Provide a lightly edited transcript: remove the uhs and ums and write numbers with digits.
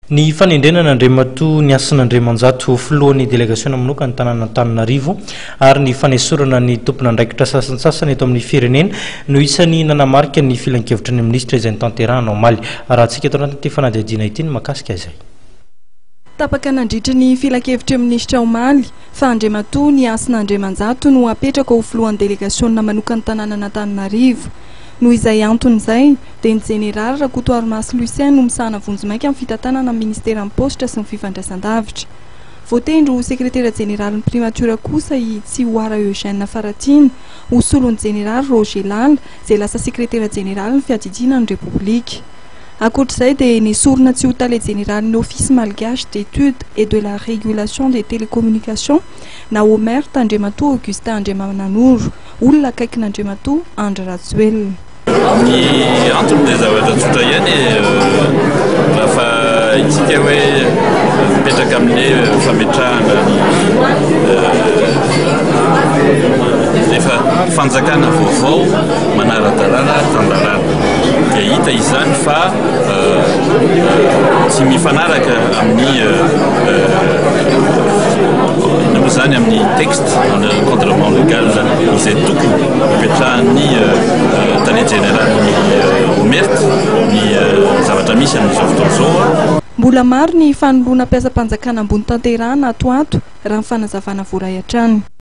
Ny fanendrenana Andriamatoa ny asan'Andriamanjato filohan'ny délégation manokana tanàna Antananarivo ary ny fanesorana ny tompona andraikitra sasansasany eto amin'ny firenena no isan'ny nanamarika ny filan-kevitry ny ministra izay nitanterahana omaly raha antsika eto anatin'ity fanadihadiana ity ny makasika izay. Tapaka nandritra ny filan-kevitry ministra omaly fa Andriamatoa ny asan'Andriamanjato no apetraka ho filohan'ny délégation manokana tanàna Antananarivo. No izay antony izay dia ny général Rakotoarimaso Lucien no misahana vonjimaika amin'ny fitantanana amin'ny ministèran'ny postra sy ny fifandraisan-davitra. Voatendry ho sekretera général ny primatura kosa i Tsihoara Eugène Faratina, ho solon'ny général Roger Lala izay lasa sekretera général ny fiadidianan'ny République. Ankoatr'izay dia nesorina tsy ho tale général ny office malgache d'études et de la régulation des télécommunications na Omer Andriamatoa Augustin Andriamananoro, olona akaikin'Andriamatoa Andry Rajoelina. Ny antony dia zavatra tsotra ihany raha itsika hoe mipetraka amin'ny fametrahana rehefa fanjakana vaovao manara-dalàna tandalàna dia hita izany fa tsy mifanaraka amin'ny zany amin'ny texte encadrement légal izay tokony mipetrahan'ny tany général ny omert ny zavatra misy amin'izao fotoana izao. Mbola maro ny fanoloana mpiasa-panjakana ambony tanterahana ato raha ny fanazavana voray hatrany.